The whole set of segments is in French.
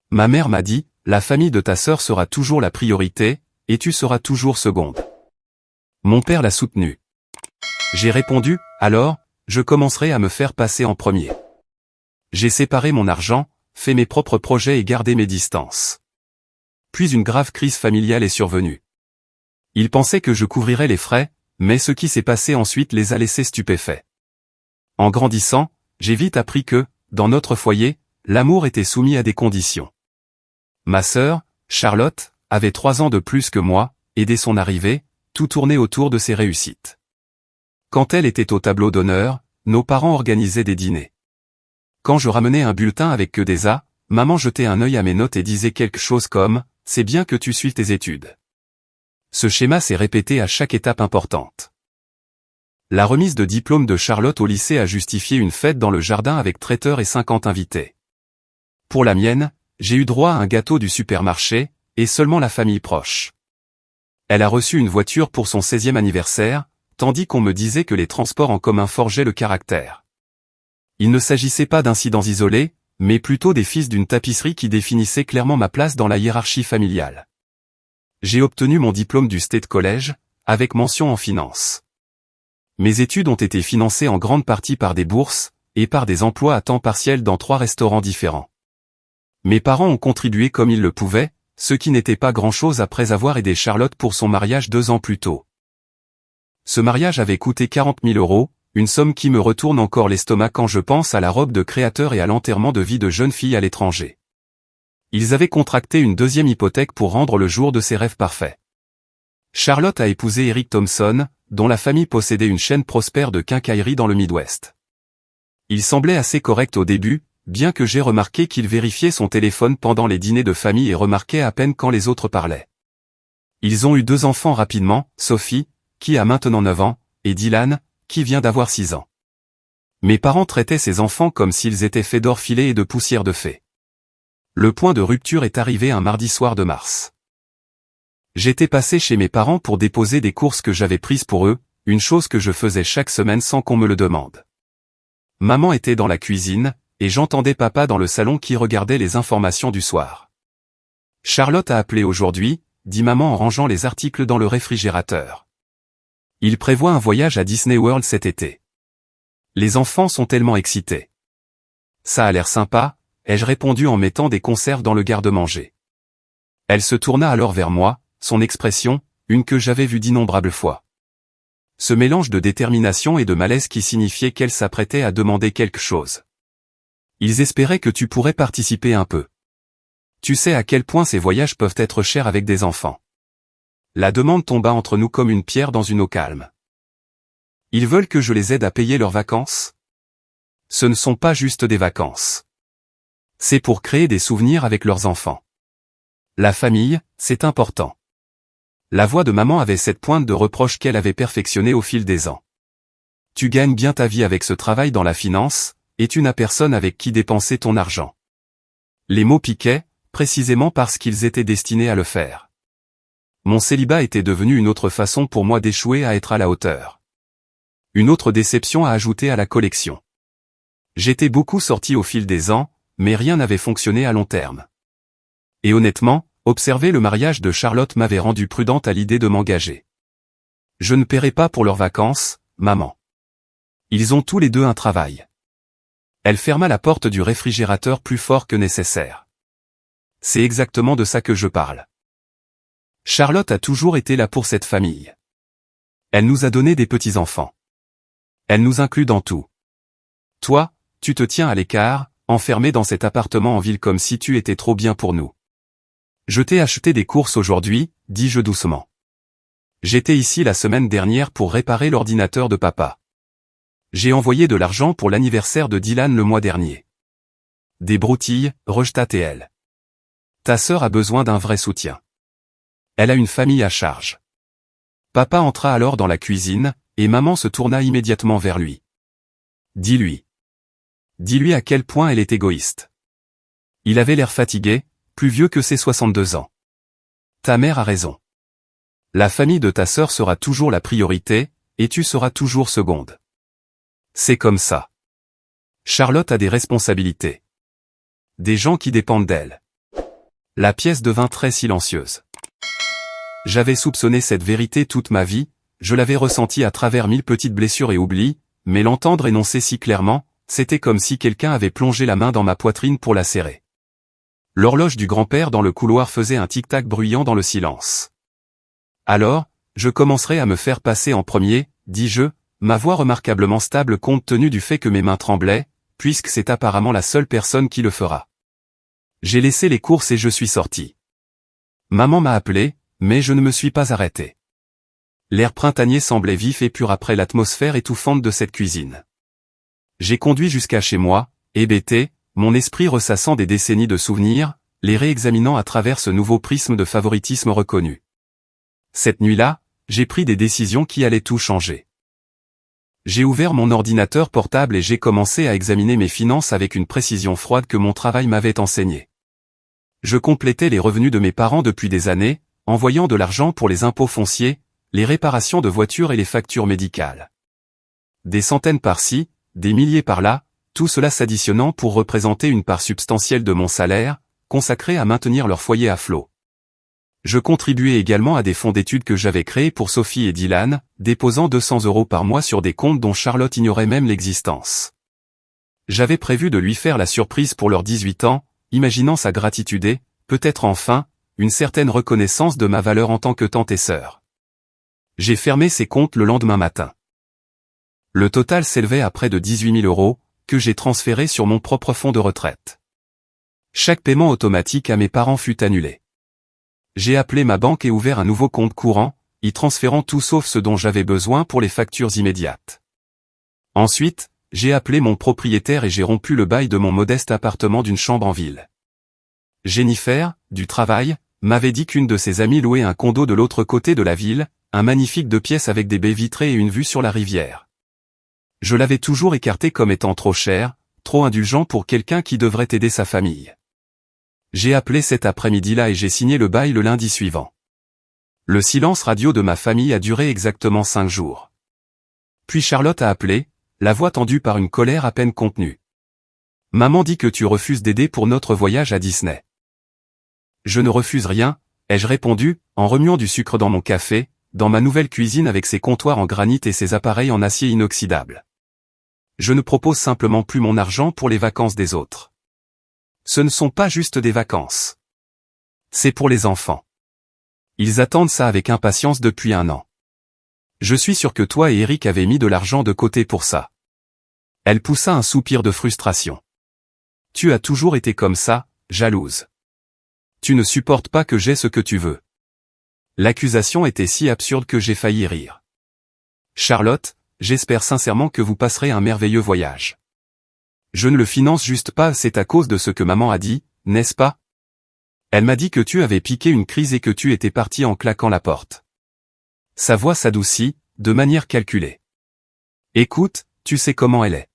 Ma mère m'a dit, la famille de ta sœur sera toujours la priorité, et tu seras toujours seconde. Mon père l'a soutenu. J'ai répondu, alors, je commencerai à me faire passer en premier. J'ai séparé mon argent, fait mes propres projets et gardé mes distances. Puis une grave crise familiale est survenue. Ils pensaient que je couvrirais les frais, mais ce qui s'est passé ensuite les a laissés stupéfaits. En grandissant, j'ai vite appris que, dans notre foyer, l'amour était soumis à des conditions. Ma sœur, Charlotte, avait 3 ans de plus que moi, et dès son arrivée, tout tournait autour de ses réussites. Quand elle était au tableau d'honneur, nos parents organisaient des dîners. Quand je ramenais un bulletin avec que des A, maman jetait un œil à mes notes et disait quelque chose comme « C'est bien que tu suives tes études ». Ce schéma s'est répété à chaque étape importante. La remise de diplôme de Charlotte au lycée a justifié une fête dans le jardin avec traiteur et 50 invités. Pour la mienne, j'ai eu droit à un gâteau du supermarché, et seulement la famille proche. Elle a reçu une voiture pour son 16e anniversaire, tandis qu'on me disait que les transports en commun forgeaient le caractère. Il ne s'agissait pas d'incidents isolés, mais plutôt des fils d'une tapisserie qui définissait clairement ma place dans la hiérarchie familiale. J'ai obtenu mon diplôme du State College, avec mention en finance. Mes études ont été financées en grande partie par des bourses, et par des emplois à temps partiel dans 3 restaurants différents. Mes parents ont contribué comme ils le pouvaient, ce qui n'était pas grand-chose après avoir aidé Charlotte pour son mariage 2 ans plus tôt. Ce mariage avait coûté 40 000 €, une somme qui me retourne encore l'estomac quand je pense à la robe de créateur et à l'enterrement de vie de jeune fille à l'étranger. Ils avaient contracté une 2e hypothèque pour rendre le jour de ses rêves parfaits. Charlotte a épousé Eric Thompson, dont la famille possédait une chaîne prospère de quincaillerie dans le Midwest. Il semblait assez correct au début, bien que j'ai remarqué qu'il vérifiait son téléphone pendant les dîners de famille et remarquait à peine quand les autres parlaient. Ils ont eu 2 enfants rapidement, Sophie, qui a maintenant 9 ans, et Dylan, qui vient d'avoir 6 ans. Mes parents traitaient ces enfants comme s'ils étaient faits d'or filé et de poussière de fée. Le point de rupture est arrivé un mardi soir de mars. J'étais passé chez mes parents pour déposer des courses que j'avais prises pour eux, une chose que je faisais chaque semaine sans qu'on me le demande. Maman était dans la cuisine, et j'entendais papa dans le salon qui regardait les informations du soir. Charlotte a appelé aujourd'hui, dit maman en rangeant les articles dans le réfrigérateur. Il prévoit un voyage à Disney World cet été. Les enfants sont tellement excités. Ça a l'air sympa, ai-je répondu en mettant des conserves dans le garde-manger. Elle se tourna alors vers moi, son expression, une que j'avais vue d'innombrables fois. Ce mélange de détermination et de malaise qui signifiait qu'elle s'apprêtait à demander quelque chose. Ils espéraient que tu pourrais participer un peu. Tu sais à quel point ces voyages peuvent être chers avec des enfants. La demande tomba entre nous comme une pierre dans une eau calme. Ils veulent que je les aide à payer leurs vacances? Ce ne sont pas juste des vacances. C'est pour créer des souvenirs avec leurs enfants. La famille, c'est important. La voix de maman avait cette pointe de reproche qu'elle avait perfectionnée au fil des ans. Tu gagnes bien ta vie avec ce travail dans la finance, et tu n'as personne avec qui dépenser ton argent. Les mots piquaient, précisément parce qu'ils étaient destinés à le faire. Mon célibat était devenu une autre façon pour moi d'échouer à être à la hauteur. Une autre déception à ajouter à la collection. J'étais beaucoup sorti au fil des ans, mais rien n'avait fonctionné à long terme. Et honnêtement, observer le mariage de Charlotte m'avait rendu prudente à l'idée de m'engager. Je ne paierai pas pour leurs vacances, maman. Ils ont tous les deux un travail. Elle ferma la porte du réfrigérateur plus fort que nécessaire. C'est exactement de ça que je parle. Charlotte a toujours été là pour cette famille. Elle nous a donné des petits-enfants. Elle nous inclut dans tout. Toi, tu te tiens à l'écart, enfermé dans cet appartement en ville comme si tu étais trop bien pour nous. Je t'ai acheté des courses aujourd'hui, dis-je doucement. J'étais ici la semaine dernière pour réparer l'ordinateur de papa. J'ai envoyé de l'argent pour l'anniversaire de Dylan le mois dernier. Des broutilles, rejeta-t-elle. Ta sœur a besoin d'un vrai soutien. Elle a une famille à charge. Papa entra alors dans la cuisine, et maman se tourna immédiatement vers lui. Dis-lui. Dis-lui à quel point elle est égoïste. Il avait l'air fatigué, plus vieux que ses 62 ans. Ta mère a raison. La famille de ta sœur sera toujours la priorité, et tu seras toujours seconde. C'est comme ça. Charlotte a des responsabilités. Des gens qui dépendent d'elle. La pièce devint très silencieuse. J'avais soupçonné cette vérité toute ma vie, je l'avais ressentie à travers 1000 petites blessures et oublis, mais l'entendre énoncer si clairement, c'était comme si quelqu'un avait plongé la main dans ma poitrine pour la serrer. L'horloge du grand-père dans le couloir faisait un tic-tac bruyant dans le silence. Alors, je commencerai à me faire passer en premier, dis-je, ma voix remarquablement stable compte tenu du fait que mes mains tremblaient, puisque c'est apparemment la seule personne qui le fera. J'ai laissé les courses et je suis sorti. Maman m'a appelé, mais je ne me suis pas arrêté. L'air printanier semblait vif et pur après l'atmosphère étouffante de cette cuisine. J'ai conduit jusqu'à chez moi, hébété, mon esprit ressassant des décennies de souvenirs, les réexaminant à travers ce nouveau prisme de favoritisme reconnu. Cette nuit-là, j'ai pris des décisions qui allaient tout changer. J'ai ouvert mon ordinateur portable et j'ai commencé à examiner mes finances avec une précision froide que mon travail m'avait enseignée. Je complétais les revenus de mes parents depuis des années, envoyant de l'argent pour les impôts fonciers, les réparations de voitures et les factures médicales. Des centaines par-ci, des milliers par-là, tout cela s'additionnant pour représenter une part substantielle de mon salaire, consacrée à maintenir leur foyer à flot. Je contribuais également à des fonds d'études que j'avais créés pour Sophie et Dylan, déposant 200 € par mois sur des comptes dont Charlotte ignorait même l'existence. J'avais prévu de lui faire la surprise pour leurs 18 ans, imaginant sa gratitude et, peut-être enfin, une certaine reconnaissance de ma valeur en tant que tante et sœur. J'ai fermé ces comptes le lendemain matin. Le total s'élevait à près de 18 000 €, que j'ai transféré sur mon propre fonds de retraite. Chaque paiement automatique à mes parents fut annulé. J'ai appelé ma banque et ouvert un nouveau compte courant, y transférant tout sauf ce dont j'avais besoin pour les factures immédiates. Ensuite, j'ai appelé mon propriétaire et j'ai rompu le bail de mon modeste appartement d'une chambre en ville. Jennifer, du travail, m'avait dit qu'une de ses amies louait un condo de l'autre côté de la ville, un magnifique 2 pièces avec des baies vitrées et une vue sur la rivière. Je l'avais toujours écarté comme étant trop cher, trop indulgent pour quelqu'un qui devrait aider sa famille. J'ai appelé cet après-midi-là et j'ai signé le bail le lundi suivant. Le silence radio de ma famille a duré exactement 5 jours. Puis Charlotte a appelé, la voix tendue par une colère à peine contenue. « Maman dit que tu refuses d'aider pour notre voyage à Disney. » « Je ne refuse rien, » ai-je répondu, en remuant du sucre dans mon café, dans ma nouvelle cuisine avec ses comptoirs en granit et ses appareils en acier inoxydable. Je ne propose simplement plus mon argent pour les vacances des autres. Ce ne sont pas juste des vacances. C'est pour les enfants. Ils attendent ça avec impatience depuis 1 an. Je suis sûr que toi et Eric avez mis de l'argent de côté pour ça. Elle poussa un soupir de frustration. Tu as toujours été comme ça, jalouse. Tu ne supportes pas que j'aie ce que tu veux. L'accusation était si absurde que j'ai failli rire. Charlotte, j'espère sincèrement que vous passerez un merveilleux voyage. Je ne le finance juste pas, c'est à cause de ce que maman a dit, n'est-ce pas? Elle m'a dit que tu avais piqué une crise et que tu étais parti en claquant la porte. Sa voix s'adoucit, de manière calculée. Écoute, tu sais comment elle est.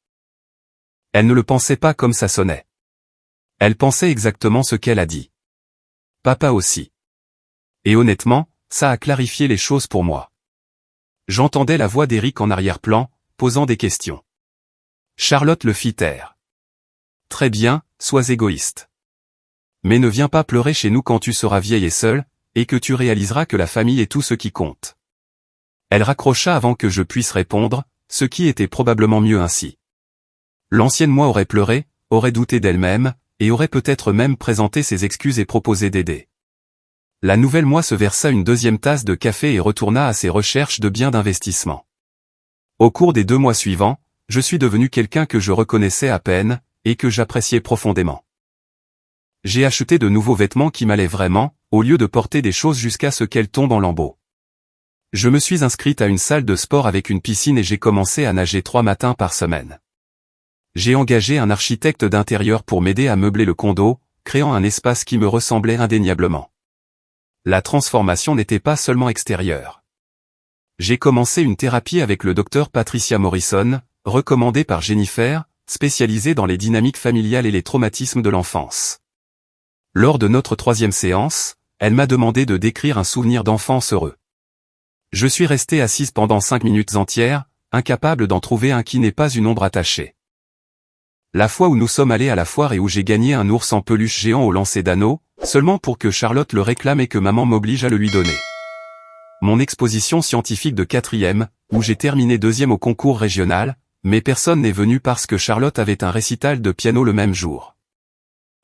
Elle ne le pensait pas comme ça sonnait. Elle pensait exactement ce qu'elle a dit. Papa aussi. Et honnêtement, ça a clarifié les choses pour moi. J'entendais la voix d'Eric en arrière-plan, posant des questions. Charlotte le fit taire. Très bien, sois égoïste. Mais ne viens pas pleurer chez nous quand tu seras vieille et seule, et que tu réaliseras que la famille est tout ce qui compte. Elle raccrocha avant que je puisse répondre, ce qui était probablement mieux ainsi. L'ancienne moi aurait pleuré, aurait douté d'elle-même, et aurait peut-être même présenté ses excuses et proposé d'aider. La nouvelle moi se versa une 2e tasse de café et retourna à ses recherches de biens d'investissement. Au cours des 2 mois suivants, je suis devenu quelqu'un que je reconnaissais à peine, et que j'appréciais profondément. J'ai acheté de nouveaux vêtements qui m'allaient vraiment, au lieu de porter des choses jusqu'à ce qu'elles tombent en lambeaux. Je me suis inscrite à une salle de sport avec une piscine et j'ai commencé à nager 3 matins par semaine. J'ai engagé un architecte d'intérieur pour m'aider à meubler le condo, créant un espace qui me ressemblait indéniablement. La transformation n'était pas seulement extérieure. J'ai commencé une thérapie avec le docteur Patricia Morrison, recommandée par Jennifer, spécialisée dans les dynamiques familiales et les traumatismes de l'enfance. Lors de notre 3e séance, elle m'a demandé de décrire un souvenir d'enfance heureux. Je suis resté assise pendant 5 minutes entières, incapable d'en trouver un qui n'ait pas une ombre attachée. La fois où nous sommes allés à la foire et où j'ai gagné un ours en peluche géant au lancer d'anneaux, Seulement pour que Charlotte le réclame et que maman m'oblige à le lui donner. Mon exposition scientifique de 4e, où j'ai terminé 2e au concours régional, mais personne n'est venu parce que Charlotte avait un récital de piano le même jour.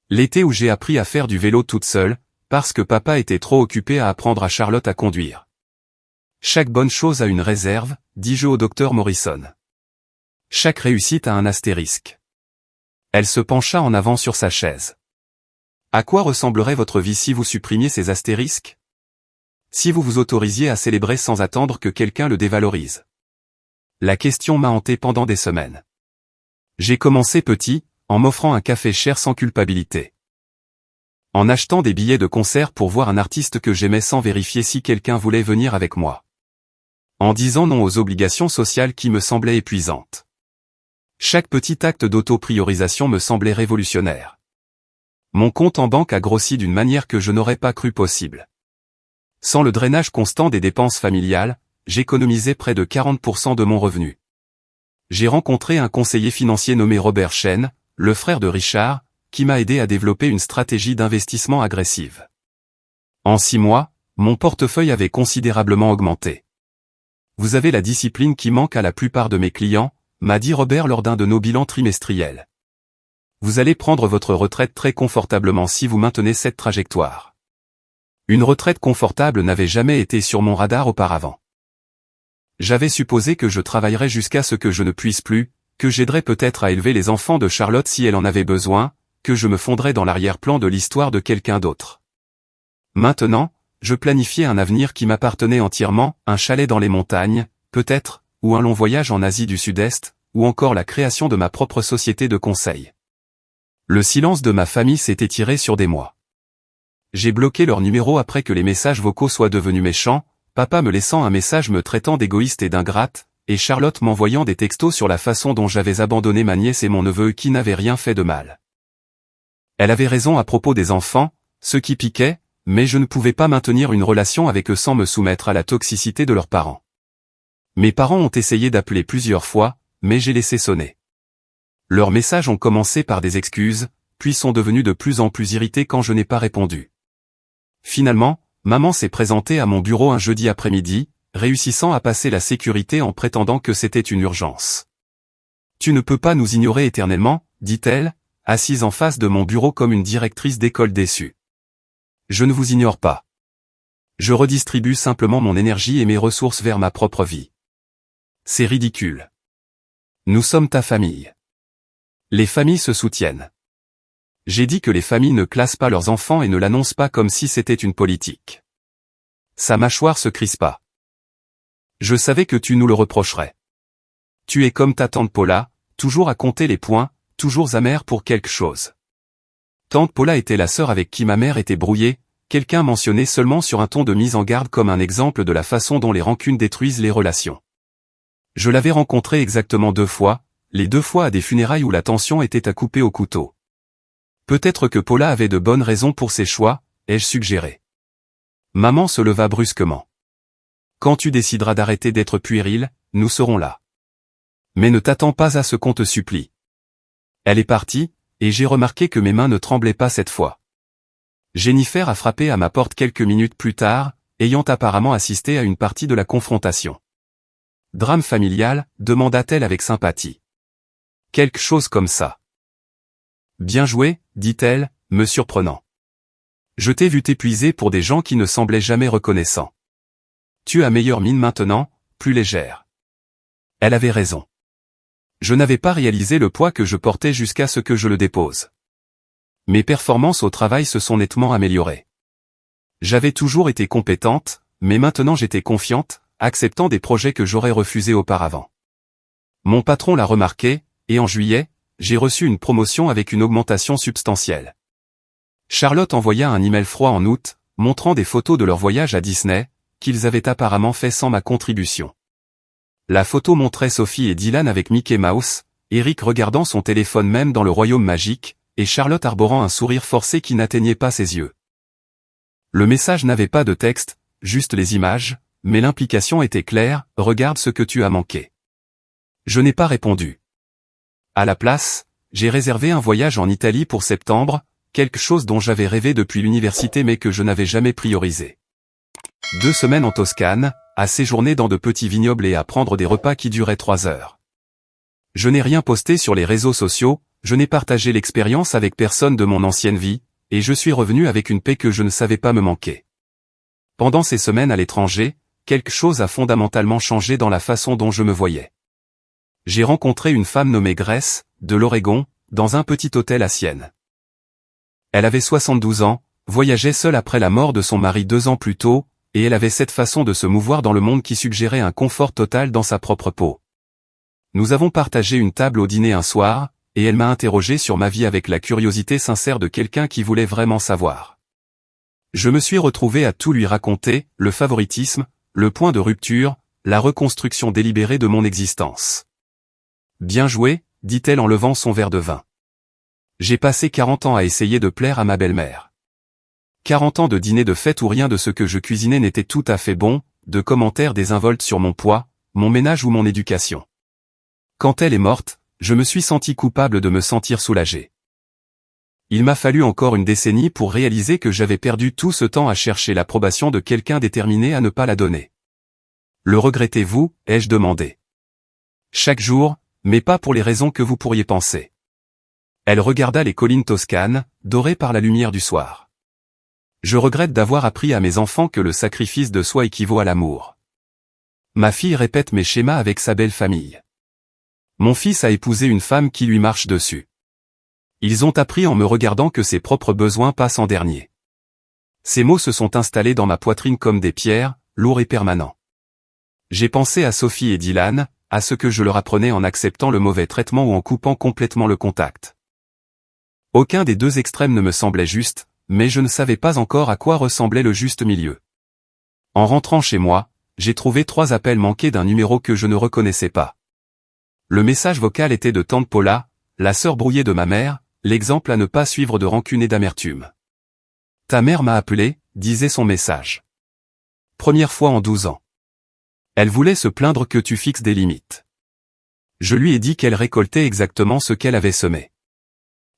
L'été où j'ai appris à faire du vélo toute seule, parce que papa était trop occupé à apprendre à Charlotte à conduire. Chaque bonne chose a une réserve, dis-je au docteur Morrison. Chaque réussite a un astérisque. Elle se pencha en avant sur sa chaise. À quoi ressemblerait votre vie si vous supprimiez ces astérisques? Si vous vous autorisiez à célébrer sans attendre que quelqu'un le dévalorise? La question m'a hanté pendant des semaines. J'ai commencé petit, en m'offrant un café cher sans culpabilité. En achetant des billets de concert pour voir un artiste que j'aimais sans vérifier si quelqu'un voulait venir avec moi. En disant non aux obligations sociales qui me semblaient épuisantes. Chaque petit acte d'auto-priorisation me semblait révolutionnaire. Mon compte en banque a grossi d'une manière que je n'aurais pas cru possible. Sans le drainage constant des dépenses familiales, j'économisais près de 40% de mon revenu. J'ai rencontré un conseiller financier nommé Robert Chen, le frère de Richard, qui m'a aidé à développer une stratégie d'investissement agressive. En 6 mois, mon portefeuille avait considérablement augmenté. Vous avez la discipline qui manque à la plupart de mes clients, m'a dit Robert lors d'un de nos bilans trimestriels. Vous allez prendre votre retraite très confortablement si vous maintenez cette trajectoire. Une retraite confortable n'avait jamais été sur mon radar auparavant. J'avais supposé que je travaillerais jusqu'à ce que je ne puisse plus, que j'aiderais peut-être à élever les enfants de Charlotte si elle en avait besoin, que je me fondrais dans l'arrière-plan de l'histoire de quelqu'un d'autre. Maintenant, je planifiais un avenir qui m'appartenait entièrement, un chalet dans les montagnes, peut-être, ou un long voyage en Asie du Sud-Est, ou encore la création de ma propre société de conseil. Le silence de ma famille s'est étiré sur des mois. J'ai bloqué leur numéro après que les messages vocaux soient devenus méchants, papa me laissant un message me traitant d'égoïste et d'ingrate, et Charlotte m'envoyant des textos sur la façon dont j'avais abandonné ma nièce et mon neveu qui n'avaient rien fait de mal. Elle avait raison à propos des enfants, ceux qui piquaient, mais je ne pouvais pas maintenir une relation avec eux sans me soumettre à la toxicité de leurs parents. Mes parents ont essayé d'appeler plusieurs fois, mais j'ai laissé sonner. Leurs messages ont commencé par des excuses, puis sont devenus de plus en plus irrités quand je n'ai pas répondu. Finalement, maman s'est présentée à mon bureau un jeudi après-midi, réussissant à passer la sécurité en prétendant que c'était une urgence. « Tu ne peux pas nous ignorer éternellement, dit-elle, assise en face de mon bureau comme une directrice d'école déçue. Je ne vous ignore pas. Je redistribue simplement mon énergie et mes ressources vers ma propre vie. C'est ridicule. Nous sommes ta famille. Les familles se soutiennent. J'ai dit que les familles ne classent pas leurs enfants et ne l'annoncent pas comme si c'était une politique. » Sa mâchoire se crispa. Je savais que tu nous le reprocherais. Tu es comme ta tante Paula, toujours à compter les points, toujours amère pour quelque chose. Tante Paula était la sœur avec qui ma mère était brouillée, quelqu'un mentionné seulement sur un ton de mise en garde comme un exemple de la façon dont les rancunes détruisent les relations. Je l'avais rencontrée exactement 2 fois, les 2 fois à des funérailles où la tension était à couper au couteau. Peut-être que Paula avait de bonnes raisons pour ses choix, ai-je suggéré. Maman se leva brusquement. Quand tu décideras d'arrêter d'être puéril, nous serons là. Mais ne t'attends pas à ce qu'on te supplie. Elle est partie, et j'ai remarqué que mes mains ne tremblaient pas cette fois. Jennifer a frappé à ma porte quelques minutes plus tard, ayant apparemment assisté à une partie de la confrontation. Drame familial, demanda-t-elle avec sympathie. Quelque chose comme ça. Bien joué, dit-elle, me surprenant. Je t'ai vu t'épuiser pour des gens qui ne semblaient jamais reconnaissants. Tu as meilleure mine maintenant, plus légère. Elle avait raison. Je n'avais pas réalisé le poids que je portais jusqu'à ce que je le dépose. Mes performances au travail se sont nettement améliorées. J'avais toujours été compétente, mais maintenant j'étais confiante, acceptant des projets que j'aurais refusés auparavant. Mon patron l'a remarqué, et en juillet, j'ai reçu une promotion avec une augmentation substantielle. Charlotte envoya un email froid en août, montrant des photos de leur voyage à Disney, qu'ils avaient apparemment fait sans ma contribution. La photo montrait Sophie et Dylan avec Mickey Mouse, Eric regardant son téléphone même dans le royaume magique, et Charlotte arborant un sourire forcé qui n'atteignait pas ses yeux. Le message n'avait pas de texte, juste les images, mais l'implication était claire, regarde ce que tu as manqué. Je n'ai pas répondu. À la place, j'ai réservé un voyage en Italie pour septembre, quelque chose dont j'avais rêvé depuis l'université mais que je n'avais jamais priorisé. 2 semaines en Toscane, à séjourner dans de petits vignobles et à prendre des repas qui duraient 3 heures. Je n'ai rien posté sur les réseaux sociaux, je n'ai partagé l'expérience avec personne de mon ancienne vie, et je suis revenu avec une paix que je ne savais pas me manquer. Pendant ces semaines à l'étranger, quelque chose a fondamentalement changé dans la façon dont je me voyais. J'ai rencontré une femme nommée Grace, de l'Oregon, dans un petit hôtel à Sienne. Elle avait 72 ans, voyageait seule après la mort de son mari 2 ans plus tôt, et elle avait cette façon de se mouvoir dans le monde qui suggérait un confort total dans sa propre peau. Nous avons partagé une table au dîner un soir, et elle m'a interrogé sur ma vie avec la curiosité sincère de quelqu'un qui voulait vraiment savoir. Je me suis retrouvé à tout lui raconter, le favoritisme, le point de rupture, la reconstruction délibérée de mon existence. Bien joué, dit-elle en levant son verre de vin. J'ai passé 40 ans à essayer de plaire à ma belle-mère. 40 ans de dîner de fête où rien de ce que je cuisinais n'était tout à fait bon, de commentaires désinvoltes sur mon poids, mon ménage ou mon éducation. Quand elle est morte, je me suis senti coupable de me sentir soulagé. Il m'a fallu encore une décennie pour réaliser que j'avais perdu tout ce temps à chercher l'approbation de quelqu'un déterminé à ne pas la donner. Le regrettez-vous, ai-je demandé. Chaque jour, mais pas pour les raisons que vous pourriez penser. Elle regarda les collines toscanes, dorées par la lumière du soir. Je regrette d'avoir appris à mes enfants que le sacrifice de soi équivaut à l'amour. Ma fille répète mes schémas avec sa belle famille. Mon fils a épousé une femme qui lui marche dessus. Ils ont appris en me regardant que ses propres besoins passent en dernier. Ces mots se sont installés dans ma poitrine comme des pierres, lourds et permanents. J'ai pensé à Sophie et Dylan, à ce que je leur apprenais en acceptant le mauvais traitement ou en coupant complètement le contact. Aucun des deux extrêmes ne me semblait juste, mais je ne savais pas encore à quoi ressemblait le juste milieu. En rentrant chez moi, j'ai trouvé 3 appels manqués d'un numéro que je ne reconnaissais pas. Le message vocal était de tante Paula, la sœur brouillée de ma mère, l'exemple à ne pas suivre de rancune et d'amertume. Ta mère m'a appelé, disait son message. Première fois en 12 ans. Elle voulait se plaindre que tu fixes des limites. Je lui ai dit qu'elle récoltait exactement ce qu'elle avait semé.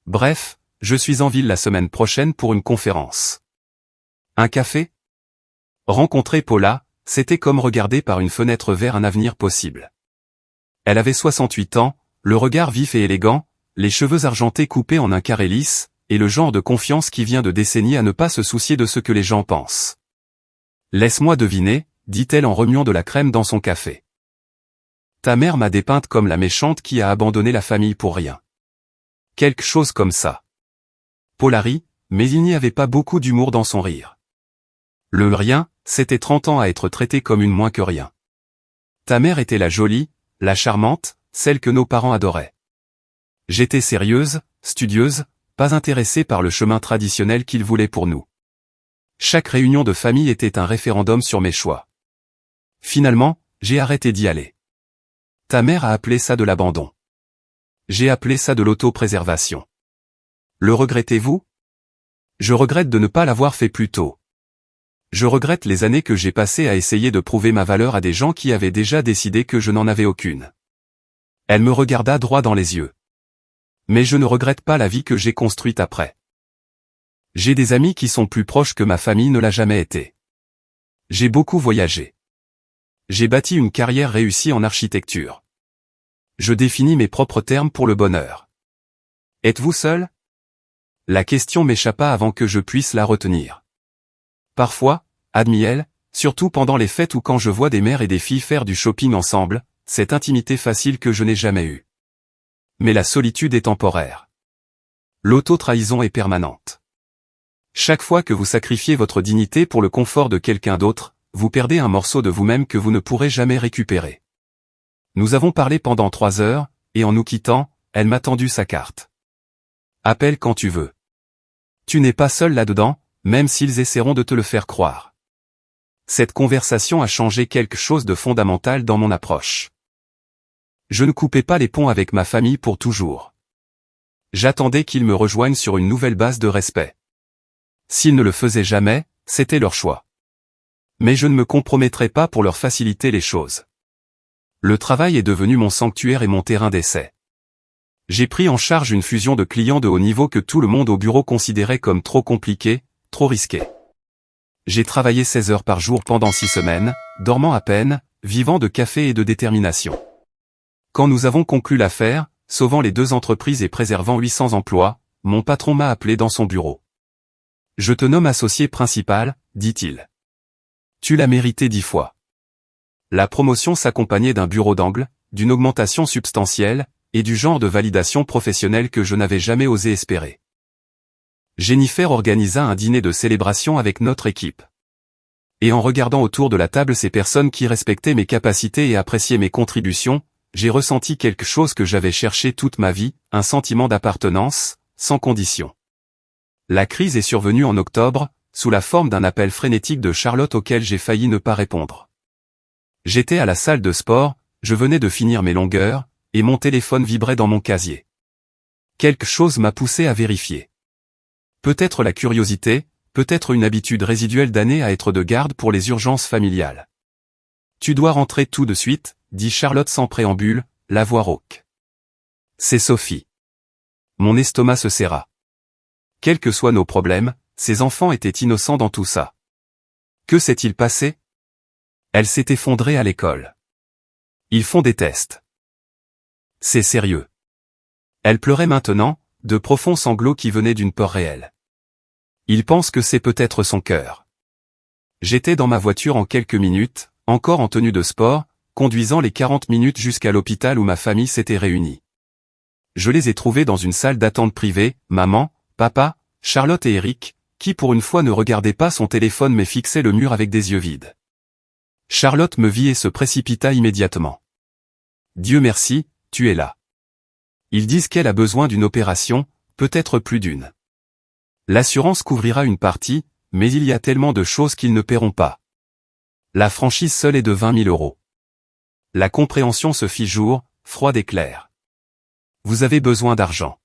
Bref, je suis en ville la semaine prochaine pour une conférence. Un café? Rencontrer Paula, c'était comme regarder par une fenêtre vers un avenir possible. Elle avait 68 ans, le regard vif et élégant, les cheveux argentés coupés en un carré lisse, et le genre de confiance qui vient de décennies à ne pas se soucier de ce que les gens pensent. Laisse-moi deviner, dit-elle en remuant de la crème dans son café. Ta mère m'a dépeinte comme la méchante qui a abandonné la famille pour rien. Quelque chose comme ça. Paula rit, mais il n'y avait pas beaucoup d'humour dans son rire. Le rien, c'était 30 ans à être traité comme une moins que rien. Ta mère était la jolie, la charmante, celle que nos parents adoraient. J'étais sérieuse, studieuse, pas intéressée par le chemin traditionnel qu'ils voulaient pour nous. Chaque réunion de famille était un référendum sur mes choix. Finalement, j'ai arrêté d'y aller. Ta mère a appelé ça de l'abandon. J'ai appelé ça de l'autopréservation. Le regrettez-vous? Je regrette de ne pas l'avoir fait plus tôt. Je regrette les années que j'ai passées à essayer de prouver ma valeur à des gens qui avaient déjà décidé que je n'en avais aucune. Elle me regarda droit dans les yeux. Mais je ne regrette pas la vie que j'ai construite après. J'ai des amis qui sont plus proches que ma famille ne l'a jamais été. J'ai beaucoup voyagé. J'ai bâti une carrière réussie en architecture. Je définis mes propres termes pour le bonheur. Êtes-vous seul? La question m'échappa avant que je puisse la retenir. Parfois, admit-elle, surtout pendant les fêtes ou quand je vois des mères et des filles faire du shopping ensemble, cette intimité facile que je n'ai jamais eue. Mais la solitude est temporaire. L'auto-trahison est permanente. Chaque fois que vous sacrifiez votre dignité pour le confort de quelqu'un d'autre, vous perdez un morceau de vous-même que vous ne pourrez jamais récupérer. Nous avons parlé pendant 3 heures, et en nous quittant, elle m'a tendu sa carte. Appelle quand tu veux. Tu n'es pas seul là-dedans, même s'ils essaieront de te le faire croire. Cette conversation a changé quelque chose de fondamental dans mon approche. Je ne coupais pas les ponts avec ma famille pour toujours. J'attendais qu'ils me rejoignent sur une nouvelle base de respect. S'ils ne le faisaient jamais, c'était leur choix. Mais je ne me compromettrais pas pour leur faciliter les choses. Le travail est devenu mon sanctuaire et mon terrain d'essai. J'ai pris en charge une fusion de clients de haut niveau que tout le monde au bureau considérait comme trop compliqué, trop risqué. J'ai travaillé 16 heures par jour pendant 6 semaines, dormant à peine, vivant de café et de détermination. Quand nous avons conclu l'affaire, sauvant les 2 entreprises et préservant 800 emplois, mon patron m'a appelé dans son bureau. « Je te nomme associé principal, dit-il. Tu l'as mérité 10 fois. » La promotion s'accompagnait d'un bureau d'angle, d'une augmentation substantielle, et du genre de validation professionnelle que je n'avais jamais osé espérer. Jennifer organisa un dîner de célébration avec notre équipe. Et en regardant autour de la table ces personnes qui respectaient mes capacités et appréciaient mes contributions, j'ai ressenti quelque chose que j'avais cherché toute ma vie, un sentiment d'appartenance, sans condition. La crise est survenue en octobre, sous la forme d'un appel frénétique de Charlotte auquel j'ai failli ne pas répondre. J'étais à la salle de sport, je venais de finir mes longueurs, et mon téléphone vibrait dans mon casier. Quelque chose m'a poussé à vérifier. Peut-être la curiosité, peut-être une habitude résiduelle d'années à être de garde pour les urgences familiales. « Tu dois rentrer tout de suite », dit Charlotte sans préambule, la voix rauque. « C'est Sophie. » Mon estomac se serra. Quels que soient nos problèmes, ces enfants étaient innocents dans tout ça. Que s'est-il passé? Elle s'est effondrée à l'école. Ils font des tests. C'est sérieux. Elle pleurait maintenant, de profonds sanglots qui venaient d'une peur réelle. Il pense que c'est peut-être son cœur. J'étais dans ma voiture en quelques minutes, encore en tenue de sport, conduisant les 40 minutes jusqu'à l'hôpital où ma famille s'était réunie. Je les ai trouvés dans une salle d'attente privée, maman, papa, Charlotte et Eric, qui pour une fois ne regardait pas son téléphone mais fixait le mur avec des yeux vides. Charlotte me vit et se précipita immédiatement. « Dieu merci, tu es là. Ils disent qu'elle a besoin d'une opération, peut-être plus d'une. L'assurance couvrira une partie, mais il y a tellement de choses qu'ils ne paieront pas. La franchise seule est de 20 000 €. La compréhension se fit jour, froide et claire. Vous avez besoin d'argent.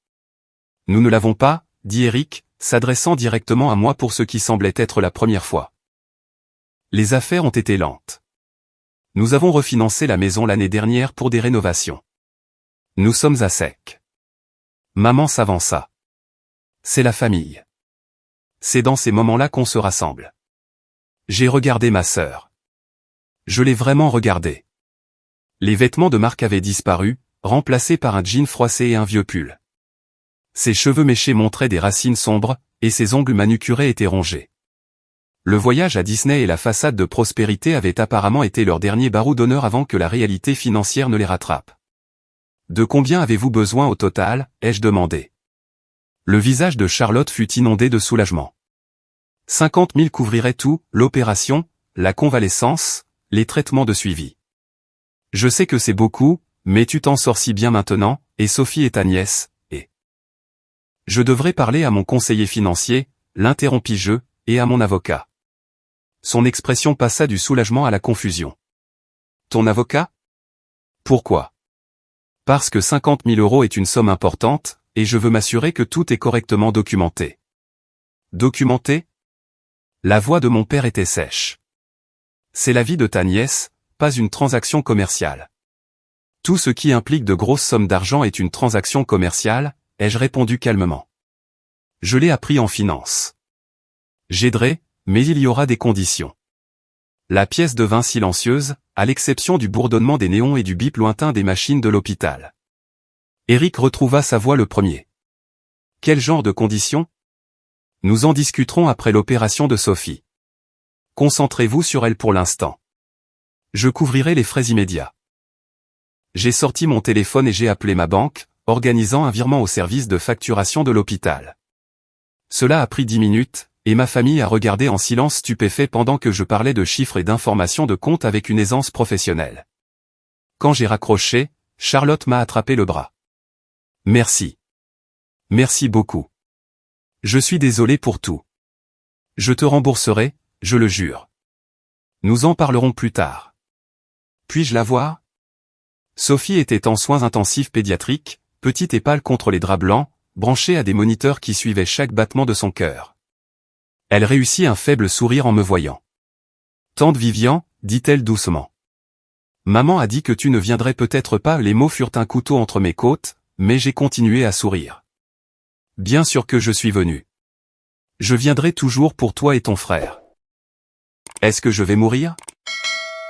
Nous ne l'avons pas, dit Eric, s'adressant directement à moi pour ce qui semblait être la première fois. Les affaires ont été lentes. Nous avons refinancé la maison l'année dernière pour des rénovations. Nous sommes à sec. Maman s'avança. C'est la famille. C'est dans ces moments-là qu'on se rassemble. J'ai regardé ma sœur. Je l'ai vraiment regardée. Les vêtements de marque avaient disparu, remplacés par un jean froissé et un vieux pull. Ses cheveux méchés montraient des racines sombres, et ses ongles manucurés étaient rongés. Le voyage à Disney et la façade de prospérité avaient apparemment été leur dernier barreau d'honneur avant que la réalité financière ne les rattrape. « De combien avez-vous besoin au total ?» ai-je demandé. Le visage de Charlotte fut inondé de soulagement. 50 000 couvriraient tout, l'opération, la convalescence, les traitements de suivi. Je sais que c'est beaucoup, mais tu t'en sors si bien maintenant, et Sophie est ta nièce, et... Je devrais parler à mon conseiller financier, l'interrompis-je, et à mon avocat. Son expression passa du soulagement à la confusion. Ton avocat? Pourquoi? Parce que 50 000 € est une somme importante, et je veux m'assurer que tout est correctement documenté. Documenté? La voix de mon père était sèche. C'est la vie de ta nièce, pas une transaction commerciale. Tout ce qui implique de grosses sommes d'argent est une transaction commerciale, ai-je répondu calmement. Je l'ai appris en finance. J'aiderai, mais il y aura des conditions. La pièce devint silencieuse, à l'exception du bourdonnement des néons et du bip lointain des machines de l'hôpital. Eric retrouva sa voix le premier. Quel genre de conditions? Nous en discuterons après l'opération de Sophie. Concentrez-vous sur elle pour l'instant. Je couvrirai les frais immédiats. J'ai sorti mon téléphone et j'ai appelé ma banque, organisant un virement au service de facturation de l'hôpital. Cela a pris 10 minutes, et ma famille a regardé en silence stupéfait pendant que je parlais de chiffres et d'informations de compte avec une aisance professionnelle. Quand j'ai raccroché, Charlotte m'a attrapé le bras. Merci. Merci beaucoup. Je suis désolé pour tout. Je te rembourserai, je le jure. Nous en parlerons plus tard. Puis-je la voir? Sophie était en soins intensifs pédiatriques, petite et pâle contre les draps blancs, branchée à des moniteurs qui suivaient chaque battement de son cœur. Elle réussit un faible sourire en me voyant. « Tante Vivian, dit-elle doucement. Maman a dit que tu ne viendrais peut-être pas. » Les mots furent un couteau entre mes côtes, mais j'ai continué à sourire. Bien sûr que je suis venu. Je viendrai toujours pour toi et ton frère. Est-ce que je vais mourir?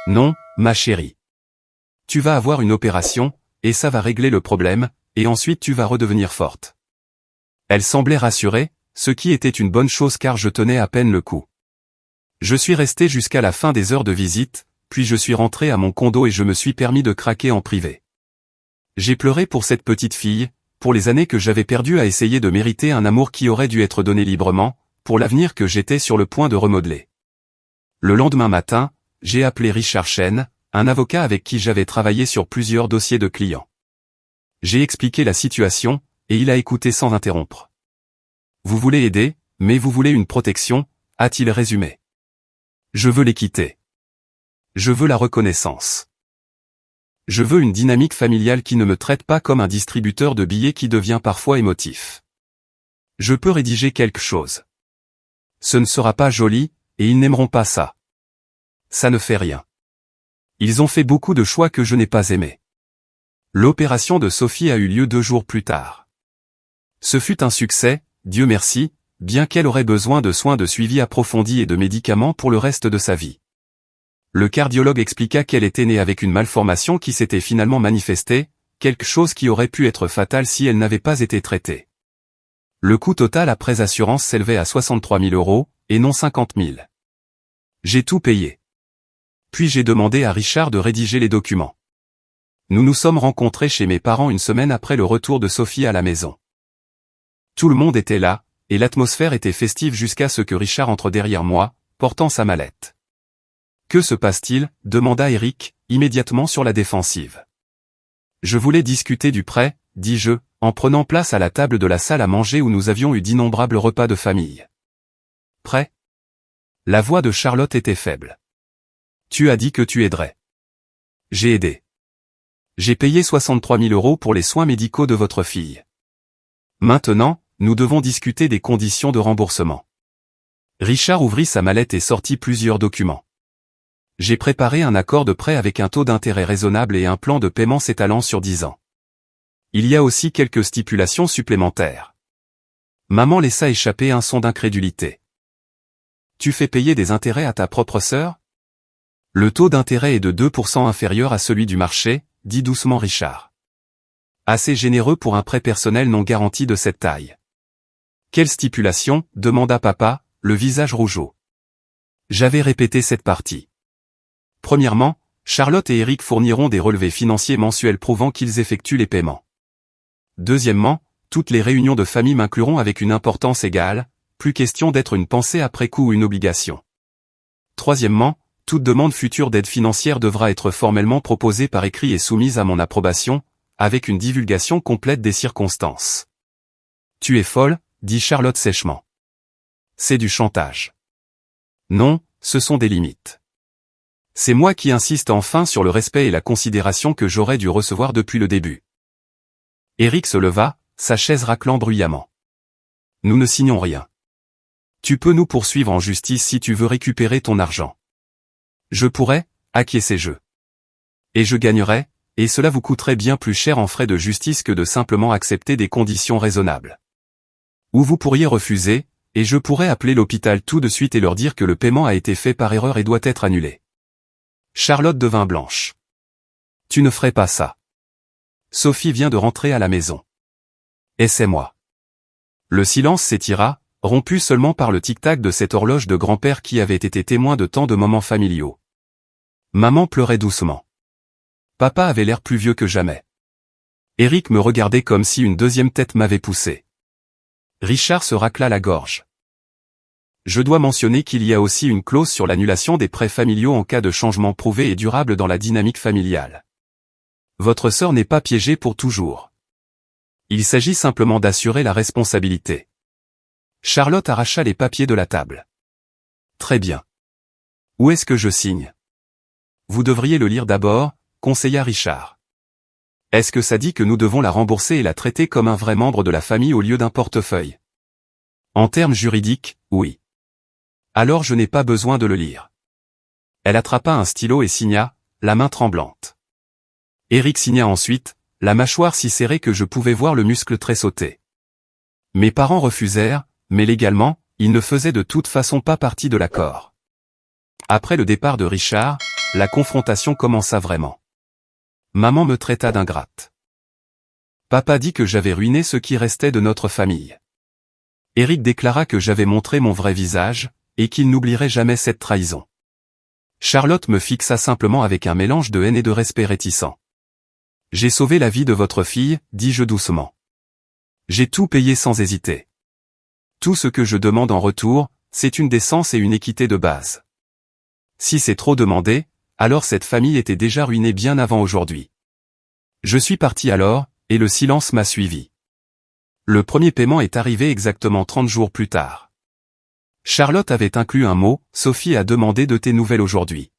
Non, ma chérie. Tu vas avoir une opération, et ça va régler le problème, et ensuite tu vas redevenir forte. Elle semblait rassurée, ce qui était une bonne chose car je tenais à peine le coup. Je suis resté jusqu'à la fin des heures de visite, puis je suis rentré à mon condo et je me suis permis de craquer en privé. J'ai pleuré pour cette petite fille, pour les années que j'avais perdues à essayer de mériter un amour qui aurait dû être donné librement, pour l'avenir que j'étais sur le point de remodeler. Le lendemain matin, j'ai appelé Richard Chen, un avocat avec qui j'avais travaillé sur plusieurs dossiers de clients. J'ai expliqué la situation, et il a écouté sans interrompre. Vous voulez aider, mais vous voulez une protection, a-t-il résumé. Je veux les quitter. Je veux la reconnaissance. Je veux une dynamique familiale qui ne me traite pas comme un distributeur de billets qui devient parfois émotif. Je peux rédiger quelque chose. Ce ne sera pas joli, et ils n'aimeront pas ça. Ça ne fait rien. Ils ont fait beaucoup de choix que je n'ai pas aimés. L'opération de Sophie a eu lieu 2 jours plus tard. Ce fut un succès, Dieu merci, bien qu'elle aurait besoin de soins de suivi approfondis et de médicaments pour le reste de sa vie. Le cardiologue expliqua qu'elle était née avec une malformation qui s'était finalement manifestée, quelque chose qui aurait pu être fatal si elle n'avait pas été traitée. Le coût total après assurance s'élevait à 63 000 €, et non 50 000. J'ai tout payé. Puis j'ai demandé à Richard de rédiger les documents. Nous nous sommes rencontrés chez mes parents une semaine après le retour de Sophie à la maison. Tout le monde était là, et l'atmosphère était festive jusqu'à ce que Richard entre derrière moi, portant sa mallette. Que se passe-t-il? Demanda Eric, immédiatement sur la défensive. Je voulais discuter du prêt, dis-je, en prenant place à la table de la salle à manger où nous avions eu d'innombrables repas de famille. Prêt? La voix de Charlotte était faible. Tu as dit que tu aiderais. J'ai aidé. J'ai payé 63 000 € pour les soins médicaux de votre fille. Maintenant, nous devons discuter des conditions de remboursement. Richard ouvrit sa mallette et sortit plusieurs documents. J'ai préparé un accord de prêt avec un taux d'intérêt raisonnable et un plan de paiement s'étalant sur 10 ans. Il y a aussi quelques stipulations supplémentaires. Maman laissa échapper un son d'incrédulité. Tu fais payer des intérêts à ta propre sœur? Le taux d'intérêt est de 2% inférieur à celui du marché, dit doucement Richard. Assez généreux pour un prêt personnel non garanti de cette taille. Quelle stipulation? Demanda papa, le visage rougeau. J'avais répété cette partie. Premièrement, Charlotte et Eric fourniront des relevés financiers mensuels prouvant qu'ils effectuent les paiements. Deuxièmement, toutes les réunions de famille m'incluront avec une importance égale, plus question d'être une pensée après coup ou une obligation. Troisièmement, toute demande future d'aide financière devra être formellement proposée par écrit et soumise à mon approbation, avec une divulgation complète des circonstances. Tu es folle, dit Charlotte sèchement. C'est du chantage. Non, ce sont des limites. C'est moi qui insiste enfin sur le respect et la considération que j'aurais dû recevoir depuis le début. Eric se leva, sa chaise raclant bruyamment. Nous ne signons rien. Tu peux nous poursuivre en justice si tu veux récupérer ton argent. Je pourrais, acquiescer-je. Et je gagnerais, et cela vous coûterait bien plus cher en frais de justice que de simplement accepter des conditions raisonnables. Ou vous pourriez refuser, et je pourrais appeler l'hôpital tout de suite et leur dire que le paiement a été fait par erreur et doit être annulé. Charlotte devint blanche. Tu ne ferais pas ça. Sophie vient de rentrer à la maison. Et c'est moi. Le silence s'étira, rompu seulement par le tic-tac de cette horloge de grand-père qui avait été témoin de tant de moments familiaux. Maman pleurait doucement. Papa avait l'air plus vieux que jamais. Eric me regardait comme si une deuxième tête m'avait poussé. Richard se racla la gorge. Je dois mentionner qu'il y a aussi une clause sur l'annulation des prêts familiaux en cas de changement prouvé et durable dans la dynamique familiale. Votre sœur n'est pas piégée pour toujours. Il s'agit simplement d'assurer la responsabilité. Charlotte arracha les papiers de la table. Très bien. Où est-ce que je signe? Vous devriez le lire d'abord, conseilla Richard. Est-ce que ça dit que nous devons la rembourser et la traiter comme un vrai membre de la famille au lieu d'un portefeuille? En termes juridiques, oui. Alors je n'ai pas besoin de le lire. Elle attrapa un stylo et signa, la main tremblante. Eric signa ensuite, la mâchoire si serrée que je pouvais voir le muscle tressauter. Mes parents refusèrent, mais légalement, ils ne faisaient de toute façon pas partie de l'accord. Après le départ de Richard, la confrontation commença vraiment. Maman me traita d'ingrate. Papa dit que j'avais ruiné ce qui restait de notre famille. Eric déclara que j'avais montré mon vrai visage, et qu'il n'oublierait jamais cette trahison. Charlotte me fixa simplement avec un mélange de haine et de respect réticent. J'ai sauvé la vie de votre fille, dis-je doucement. J'ai tout payé sans hésiter. Tout ce que je demande en retour, c'est une décence et une équité de base. Si c'est trop demandé, alors cette famille était déjà ruinée bien avant aujourd'hui. Je suis parti alors, et le silence m'a suivi. Le premier paiement est arrivé exactement 30 jours plus tard. Charlotte avait inclus un mot, Sophie a demandé de tes nouvelles aujourd'hui.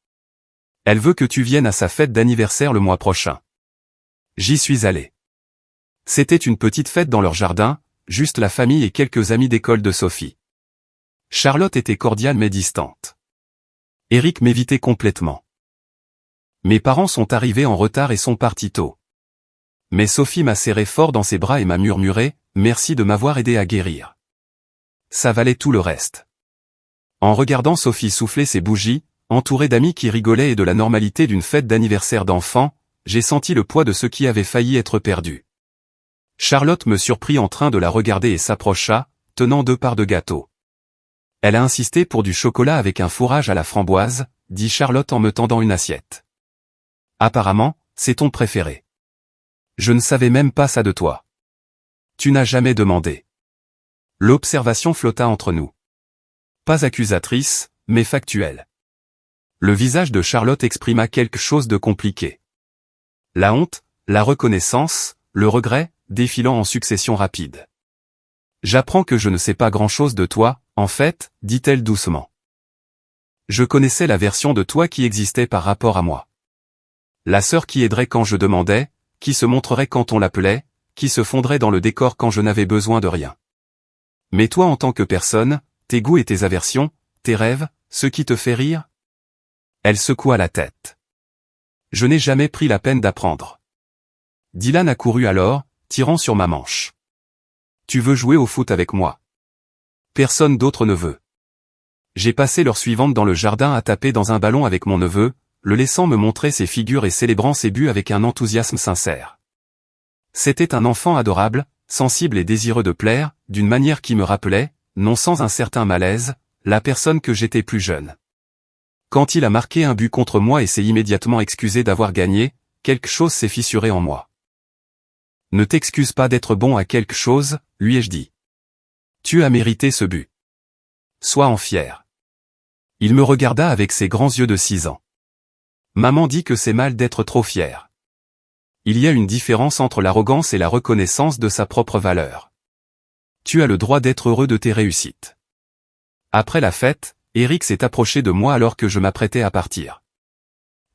Elle veut que tu viennes à sa fête d'anniversaire le mois prochain. J'y suis allé. C'était une petite fête dans leur jardin, juste la famille et quelques amis d'école de Sophie. Charlotte était cordiale mais distante. Eric m'évitait complètement. Mes parents sont arrivés en retard et sont partis tôt. Mais Sophie m'a serré fort dans ses bras et m'a murmuré « Merci de m'avoir aidé à guérir ». Ça valait tout le reste. En regardant Sophie souffler ses bougies, entourée d'amis qui rigolaient et de la normalité d'une fête d'anniversaire d'enfant, j'ai senti le poids de ce qui avait failli être perdu. Charlotte me surprit en train de la regarder et s'approcha, tenant 2 parts de gâteau. Elle a insisté pour du chocolat avec un fourrage à la framboise, dit Charlotte en me tendant une assiette. Apparemment, c'est ton préféré. Je ne savais même pas ça de toi. Tu n'as jamais demandé. L'observation flotta entre nous. Pas accusatrice, mais factuelle. Le visage de Charlotte exprima quelque chose de compliqué. La honte, la reconnaissance, le regret, défilant en succession rapide. J'apprends que je ne sais pas grand-chose de toi, en fait, dit-elle doucement. Je connaissais la version de toi qui existait par rapport à moi. La sœur qui aiderait quand je demandais, qui se montrerait quand on l'appelait, qui se fondrait dans le décor quand je n'avais besoin de rien. Mais toi en tant que personne, tes goûts et tes aversions, tes rêves, ce qui te fait rire? Elle secoua la tête. Je n'ai jamais pris la peine d'apprendre. Dylan accourut alors, tirant sur ma manche. Tu veux jouer au foot avec moi? Personne d'autre ne veut. J'ai passé l'heure suivante dans le jardin à taper dans un ballon avec mon neveu, le laissant me montrer ses figures et célébrant ses buts avec un enthousiasme sincère. C'était un enfant adorable, sensible et désireux de plaire, d'une manière qui me rappelait, non sans un certain malaise, la personne que j'étais plus jeune. Quand il a marqué un but contre moi et s'est immédiatement excusé d'avoir gagné, quelque chose s'est fissuré en moi. Ne t'excuse pas d'être bon à quelque chose, lui ai-je dit. Tu as mérité ce but. Sois en fier. Il me regarda avec ses grands yeux de 6 ans. Maman dit que c'est mal d'être trop fier. Il y a une différence entre l'arrogance et la reconnaissance de sa propre valeur. Tu as le droit d'être heureux de tes réussites. Après la fête, Eric s'est approché de moi alors que je m'apprêtais à partir.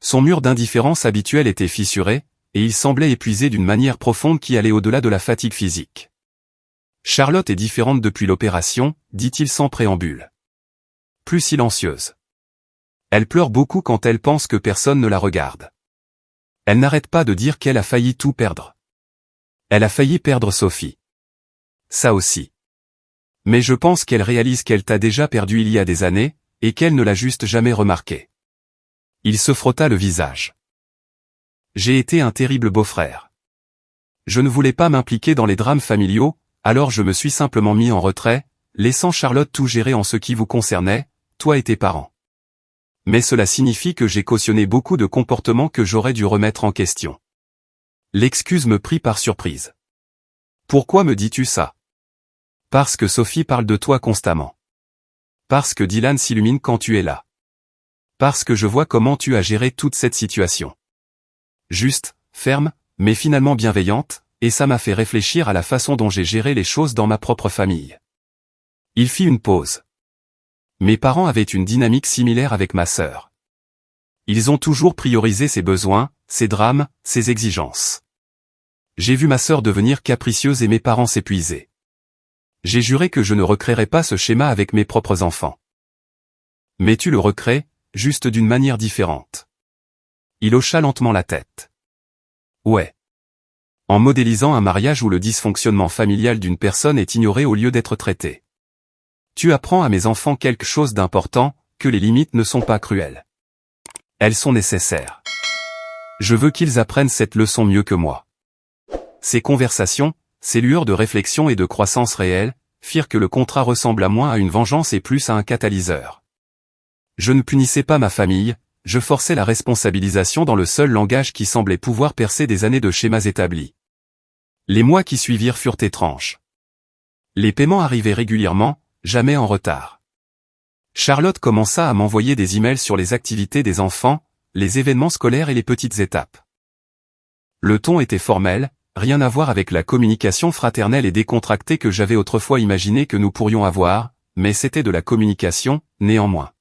Son mur d'indifférence habituel était fissuré, et il semblait épuisé d'une manière profonde qui allait au-delà de la fatigue physique. Charlotte est différente depuis l'opération, dit-il sans préambule. Plus silencieuse. Elle pleure beaucoup quand elle pense que personne ne la regarde. Elle n'arrête pas de dire qu'elle a failli tout perdre. Elle a failli perdre Sophie. Ça aussi. Mais je pense qu'elle réalise qu'elle t'a déjà perdu il y a des années, et qu'elle ne l'a juste jamais remarqué. Il se frotta le visage. J'ai été un terrible beau-frère. Je ne voulais pas m'impliquer dans les drames familiaux, alors je me suis simplement mis en retrait, laissant Charlotte tout gérer en ce qui vous concernait, toi et tes parents. Mais cela signifie que j'ai cautionné beaucoup de comportements que j'aurais dû remettre en question. L'excuse me prit par surprise. Pourquoi me dis-tu ça? Parce que Sophie parle de toi constamment. Parce que Dylan s'illumine quand tu es là. Parce que je vois comment tu as géré toute cette situation. Juste, ferme, mais finalement bienveillante, et ça m'a fait réfléchir à la façon dont j'ai géré les choses dans ma propre famille. Il fit une pause. Mes parents avaient une dynamique similaire avec ma sœur. Ils ont toujours priorisé ses besoins, ses drames, ses exigences. J'ai vu ma sœur devenir capricieuse et mes parents s'épuiser. J'ai juré que je ne recréerais pas ce schéma avec mes propres enfants. Mais tu le recrées, juste d'une manière différente. Il hocha lentement la tête. Ouais. En modélisant un mariage où le dysfonctionnement familial d'une personne est ignoré au lieu d'être traité. Tu apprends à mes enfants quelque chose d'important, que les limites ne sont pas cruelles. Elles sont nécessaires. Je veux qu'ils apprennent cette leçon mieux que moi. Ces conversations, ces lueurs de réflexion et de croissance réelle, firent que le contrat ressemble à moins à une vengeance et plus à un catalyseur. Je ne punissais pas ma famille, je forçais la responsabilisation dans le seul langage qui semblait pouvoir percer des années de schémas établis. Les mois qui suivirent furent étranges. Les paiements arrivaient régulièrement, jamais en retard. Charlotte commença à m'envoyer des emails sur les activités des enfants, les événements scolaires et les petites étapes. Le ton était formel, rien à voir avec la communication fraternelle et décontractée que j'avais autrefois imaginé que nous pourrions avoir, mais c'était de la communication, néanmoins.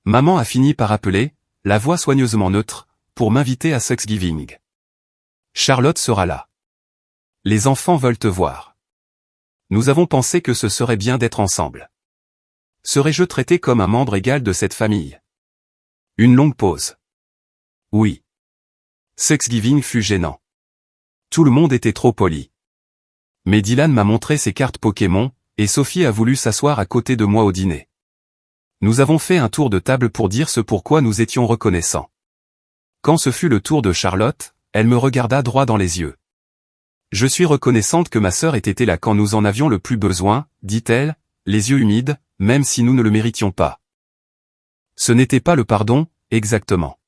Maman a fini par appeler, la voix soigneusement neutre, pour m'inviter à Thanksgiving. Charlotte sera là. Les enfants veulent te voir. Nous avons pensé que ce serait bien d'être ensemble. Serais-je traité comme un membre égal de cette famille? Une longue pause. Oui. Thanksgiving fut gênant. Tout le monde était trop poli. Mais Dylan m'a montré ses cartes Pokémon, et Sophie a voulu s'asseoir à côté de moi au dîner. Nous avons fait un tour de table pour dire ce pourquoi nous étions reconnaissants. Quand ce fut le tour de Charlotte, elle me regarda droit dans les yeux. Je suis reconnaissante que ma sœur ait été là quand nous en avions le plus besoin, dit-elle, les yeux humides, même si nous ne le méritions pas. Ce n'était pas le pardon, exactement.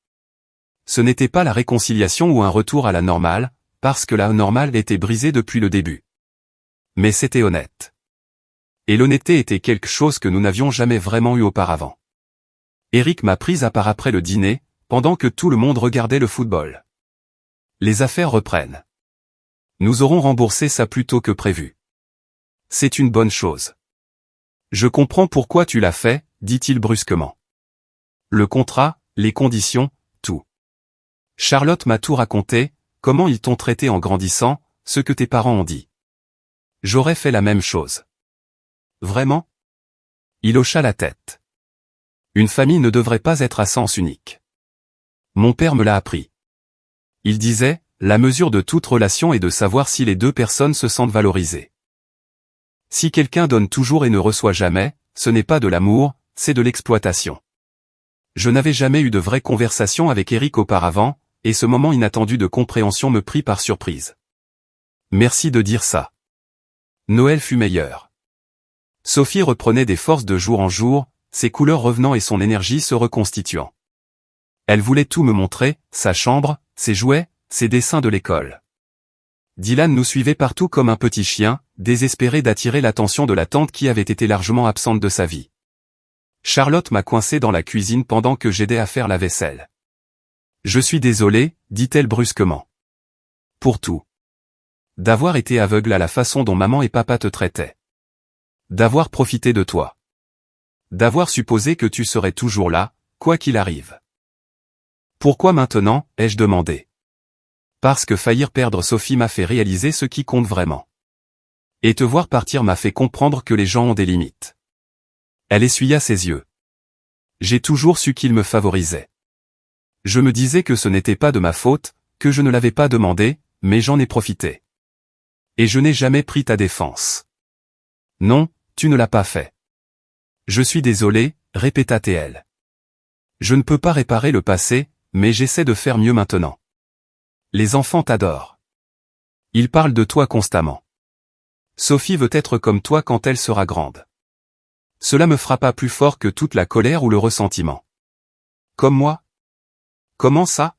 Ce n'était pas la réconciliation ou un retour à la normale, parce que la normale était brisée depuis le début. Mais c'était honnête. Et l'honnêteté était quelque chose que nous n'avions jamais vraiment eu auparavant. Eric m'a prise à part après le dîner, pendant que tout le monde regardait le football. Les affaires reprennent. Nous aurons remboursé ça plus tôt que prévu. C'est une bonne chose. Je comprends pourquoi tu l'as fait, dit-il brusquement. Le contrat, les conditions, tout. Charlotte m'a tout raconté, comment ils t'ont traité en grandissant, ce que tes parents ont dit. J'aurais fait la même chose. Vraiment? Il hocha la tête. Une famille ne devrait pas être à sens unique. Mon père me l'a appris. Il disait, la mesure de toute relation est de savoir si les deux personnes se sentent valorisées. Si quelqu'un donne toujours et ne reçoit jamais, ce n'est pas de l'amour, c'est de l'exploitation. Je n'avais jamais eu de vraie conversation avec Eric auparavant, et ce moment inattendu de compréhension me prit par surprise. Merci de dire ça. Noël fut meilleur. Sophie reprenait des forces de jour en jour, ses couleurs revenant et son énergie se reconstituant. Elle voulait tout me montrer, sa chambre, ses jouets, ses dessins de l'école. Dylan nous suivait partout comme un petit chien, désespéré d'attirer l'attention de la tante qui avait été largement absente de sa vie. Charlotte m'a coincé dans la cuisine pendant que j'aidais à faire la vaisselle. Je suis désolée, dit-elle brusquement. Pour tout. D'avoir été aveugle à la façon dont maman et papa te traitaient. D'avoir profité de toi. D'avoir supposé que tu serais toujours là, quoi qu'il arrive. Pourquoi maintenant, ai-je demandé. Parce que faillir perdre Sophie m'a fait réaliser ce qui compte vraiment. Et te voir partir m'a fait comprendre que les gens ont des limites. Elle essuya ses yeux. J'ai toujours su qu'ils me favorisaient. Je me disais que ce n'était pas de ma faute, que je ne l'avais pas demandé, mais j'en ai profité. Et je n'ai jamais pris ta défense. Non, tu ne l'as pas fait. Je suis désolé, répéta T.L. Je ne peux pas réparer le passé, mais j'essaie de faire mieux maintenant. Les enfants t'adorent. Ils parlent de toi constamment. Sophie veut être comme toi quand elle sera grande. Cela me frappa plus fort que toute la colère ou le ressentiment. Comme moi? Comment ça?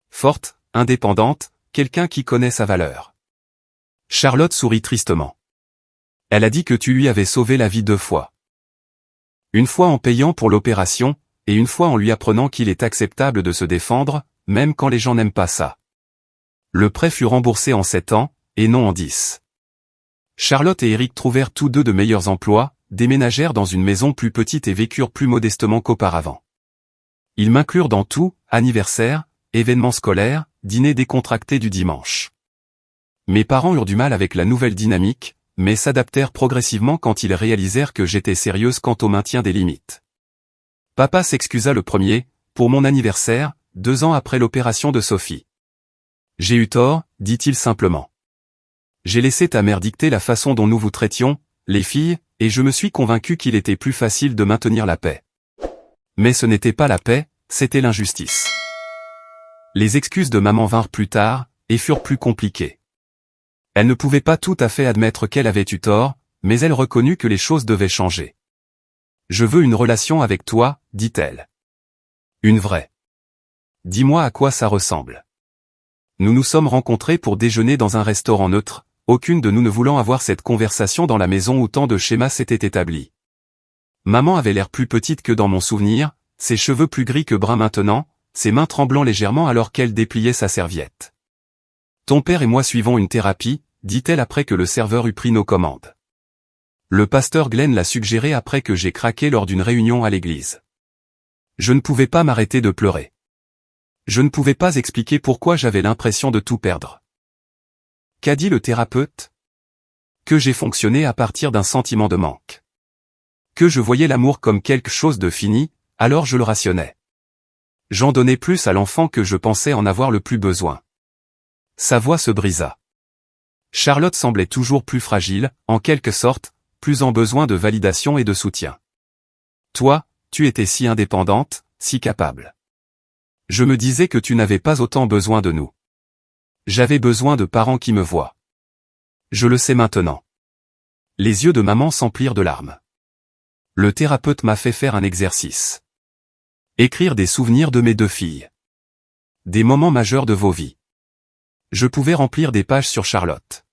Forte, indépendante, quelqu'un qui connaît sa valeur. Charlotte sourit tristement. Elle a dit que tu lui avais sauvé la vie 2 fois. Une fois en payant pour l'opération, et une fois en lui apprenant qu'il est acceptable de se défendre, même quand les gens n'aiment pas ça. Le prêt fut remboursé en 7 ans, et non en 10. Charlotte et Eric trouvèrent tous deux de meilleurs emplois, déménagèrent dans une maison plus petite et vécurent plus modestement qu'auparavant. Ils m'inclurent dans tout, anniversaire, événements scolaires, dîner décontracté du dimanche. Mes parents eurent du mal avec la nouvelle dynamique, mais s'adaptèrent progressivement quand ils réalisèrent que j'étais sérieuse quant au maintien des limites. Papa s'excusa le premier, pour mon anniversaire, 2 ans après l'opération de Sophie. J'ai eu tort, dit-il simplement. J'ai laissé ta mère dicter la façon dont nous vous traitions, les filles, et je me suis convaincu qu'il était plus facile de maintenir la paix. Mais ce n'était pas la paix, c'était l'injustice. Les excuses de maman vinrent plus tard, et furent plus compliquées. Elle ne pouvait pas tout à fait admettre qu'elle avait eu tort, mais elle reconnut que les choses devaient changer. Je veux une relation avec toi, dit-elle. Une vraie. Dis-moi à quoi ça ressemble. Nous nous sommes rencontrés pour déjeuner dans un restaurant neutre, aucune de nous ne voulant avoir cette conversation dans la maison où tant de schémas s'étaient établis. Maman avait l'air plus petite que dans mon souvenir, ses cheveux plus gris que bruns maintenant, ses mains tremblant légèrement alors qu'elle dépliait sa serviette. Ton père et moi suivons une thérapie, dit-elle après que le serveur eut pris nos commandes. Le pasteur Glenn l'a suggéré après que j'ai craqué lors d'une réunion à l'église. Je ne pouvais pas m'arrêter de pleurer. Je ne pouvais pas expliquer pourquoi j'avais l'impression de tout perdre. Qu'a dit le thérapeute? Que j'ai fonctionné à partir d'un sentiment de manque. Que je voyais l'amour comme quelque chose de fini, alors je le rationnais. J'en donnais plus à l'enfant que je pensais en avoir le plus besoin. Sa voix se brisa. Charlotte semblait toujours plus fragile, en quelque sorte, plus en besoin de validation et de soutien. Toi, tu étais si indépendante, si capable. Je me disais que tu n'avais pas autant besoin de nous. J'avais besoin de parents qui me voient. Je le sais maintenant. Les yeux de maman s'emplirent de larmes. Le thérapeute m'a fait faire un exercice. Écrire des souvenirs de mes deux filles. Des moments majeurs de vos vies. Je pouvais remplir des pages sur Charlotte.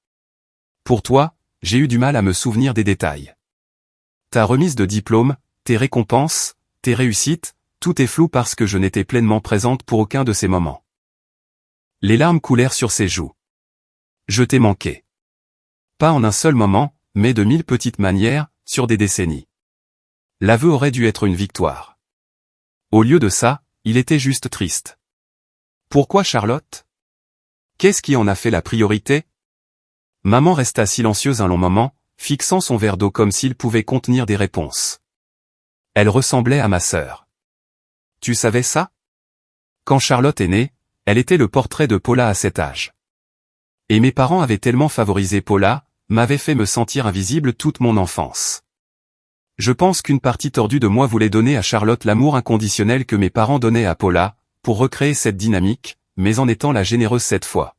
Pour toi, j'ai eu du mal à me souvenir des détails. Ta remise de diplôme, tes récompenses, tes réussites, tout est flou parce que je n'étais pleinement présente pour aucun de ces moments. Les larmes coulèrent sur ses joues. Je t'ai manqué. Pas en un seul moment, mais de 1000 petites manières, sur des décennies. L'aveu aurait dû être une victoire. Au lieu de ça, il était juste triste. Pourquoi Charlotte? Qu'est-ce qui en a fait la priorité? Maman resta silencieuse un long moment, fixant son verre d'eau comme s'il pouvait contenir des réponses. Elle ressemblait à ma sœur. Tu savais ça? Quand Charlotte est née, elle était le portrait de Paula à cet âge. Et mes parents avaient tellement favorisé Paula, m'avaient fait me sentir invisible toute mon enfance. Je pense qu'une partie tordue de moi voulait donner à Charlotte l'amour inconditionnel que mes parents donnaient à Paula, pour recréer cette dynamique, mais en étant la généreuse cette fois.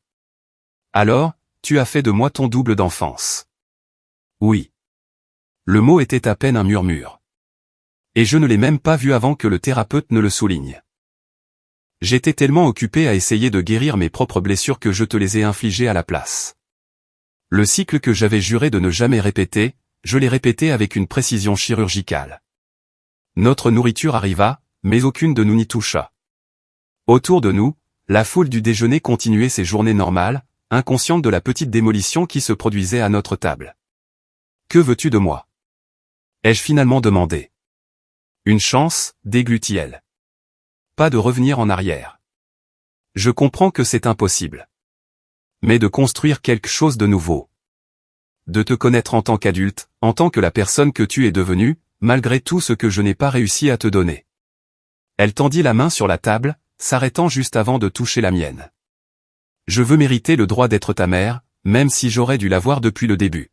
Alors, tu as fait de moi ton double d'enfance. Oui. Le mot était à peine un murmure. Et je ne l'ai même pas vu avant que le thérapeute ne le souligne. J'étais tellement occupé à essayer de guérir mes propres blessures que je te les ai infligées à la place. Le cycle que j'avais juré de ne jamais répéter, je l'ai répété avec une précision chirurgicale. Notre nourriture arriva, mais aucune de nous n'y toucha. Autour de nous, la foule du déjeuner continuait ses journées normales, inconsciente de la petite démolition qui se produisait à notre table. Que veux-tu de moi? Ai-je finalement demandé. Une chance, déglutit-elle. Pas de revenir en arrière. Je comprends que c'est impossible. Mais de construire quelque chose de nouveau. De te connaître en tant qu'adulte, en tant que la personne que tu es devenue, malgré tout ce que je n'ai pas réussi à te donner. Elle tendit la main sur la table, s'arrêtant juste avant de toucher la mienne. Je veux mériter le droit d'être ta mère, même si j'aurais dû l'avoir depuis le début.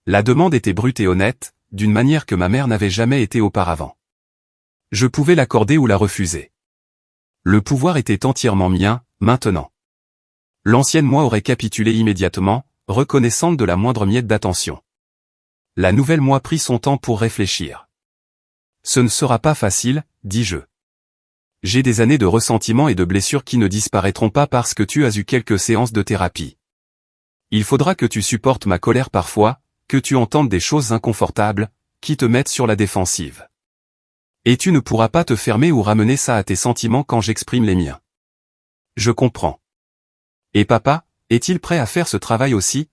La demande était brute et honnête, d'une manière que ma mère n'avait jamais été auparavant. Je pouvais l'accorder ou la refuser. Le pouvoir était entièrement mien, maintenant. L'ancienne moi aurait capitulé immédiatement, reconnaissante de la moindre miette d'attention. La nouvelle moi prit son temps pour réfléchir. Ce ne sera pas facile, dis-je. J'ai des années de ressentiment et de blessures qui ne disparaîtront pas parce que tu as eu quelques séances de thérapie. Il faudra que tu supportes ma colère parfois, que tu entendes des choses inconfortables, qui te mettent sur la défensive. Et tu ne pourras pas te fermer ou ramener ça à tes sentiments quand j'exprime les miens. Je comprends. Et papa, est-il prêt à faire ce travail aussi?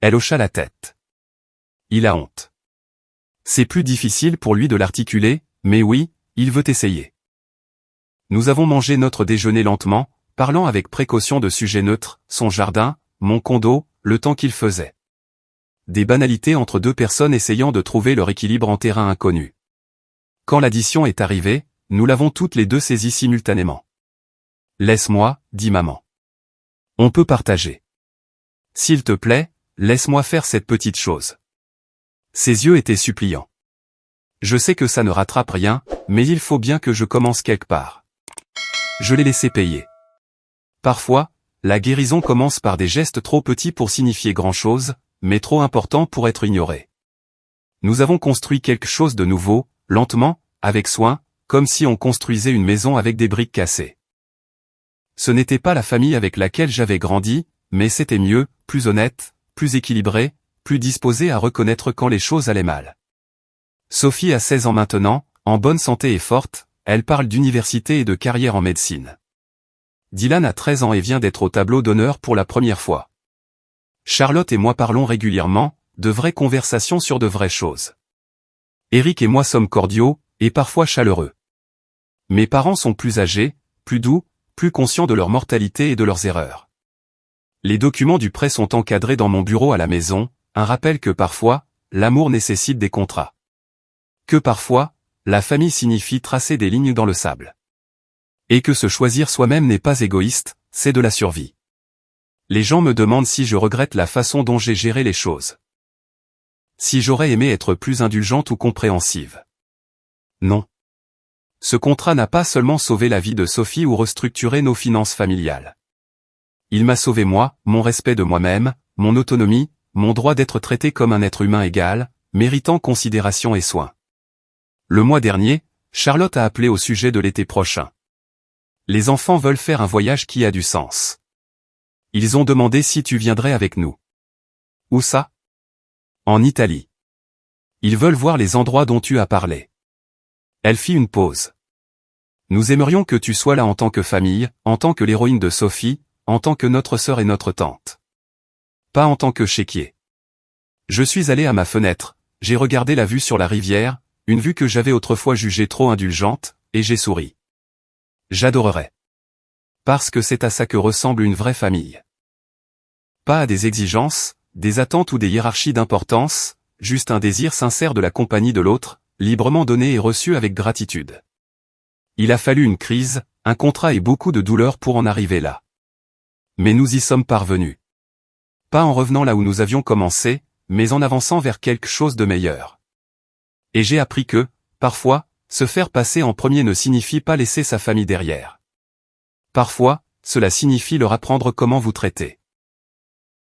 Elle hocha la tête. Il a honte. C'est plus difficile pour lui de l'articuler, mais oui, il veut essayer. Nous avons mangé notre déjeuner lentement, parlant avec précaution de sujets neutres, son jardin, mon condo, le temps qu'il faisait. Des banalités entre deux personnes essayant de trouver leur équilibre en terrain inconnu. Quand l'addition est arrivée, nous l'avons toutes les deux saisie simultanément. Laisse-moi, dit maman. On peut partager. S'il te plaît, laisse-moi faire cette petite chose. Ses yeux étaient suppliants. Je sais que ça ne rattrape rien, mais il faut bien que je commence quelque part. Je l'ai laissé payer. Parfois, la guérison commence par des gestes trop petits pour signifier grand-chose, mais trop importants pour être ignorés. Nous avons construit quelque chose de nouveau, lentement, avec soin, comme si on construisait une maison avec des briques cassées. Ce n'était pas la famille avec laquelle j'avais grandi, mais c'était mieux, plus honnête, plus équilibré, plus disposé à reconnaître quand les choses allaient mal. Sophie a 16 ans maintenant, en bonne santé et forte, elle parle d'université et de carrière en médecine. Dylan a 13 ans et vient d'être au tableau d'honneur pour la première fois. Charlotte et moi parlons régulièrement, de vraies conversations sur de vraies choses. Eric et moi sommes cordiaux, et parfois chaleureux. Mes parents sont plus âgés, plus doux, plus conscients de leur mortalité et de leurs erreurs. Les documents du prêt sont encadrés dans mon bureau à la maison, un rappel que parfois, l'amour nécessite des contrats. Que parfois, la famille signifie tracer des lignes dans le sable. Et que se choisir soi-même n'est pas égoïste, c'est de la survie. Les gens me demandent si je regrette la façon dont j'ai géré les choses. Si j'aurais aimé être plus indulgente ou compréhensive. Non. Ce contrat n'a pas seulement sauvé la vie de Sophie ou restructuré nos finances familiales. Il m'a sauvé moi, mon respect de moi-même, mon autonomie, mon droit d'être traité comme un être humain égal, méritant considération et soin. Le mois dernier, Charlotte a appelé au sujet de l'été prochain. Les enfants veulent faire un voyage qui a du sens. Ils ont demandé si tu viendrais avec nous. Où ça? En Italie. Ils veulent voir les endroits dont tu as parlé. Elle fit une pause. Nous aimerions que tu sois là en tant que famille, en tant que l'héroïne de Sophie, en tant que notre sœur et notre tante. Pas en tant que chéquier. Je suis allé à ma fenêtre, j'ai regardé la vue sur la rivière, une vue que j'avais autrefois jugée trop indulgente, et j'ai souri. J'adorerais. Parce que c'est à ça que ressemble une vraie famille. Pas à des exigences, des attentes ou des hiérarchies d'importance, juste un désir sincère de la compagnie de l'autre, librement donné et reçu avec gratitude. Il a fallu une crise, un contrat et beaucoup de douleur pour en arriver là. Mais nous y sommes parvenus. Pas en revenant là où nous avions commencé, mais en avançant vers quelque chose de meilleur. Et j'ai appris que, parfois, se faire passer en premier ne signifie pas laisser sa famille derrière. Parfois, cela signifie leur apprendre comment vous traiter.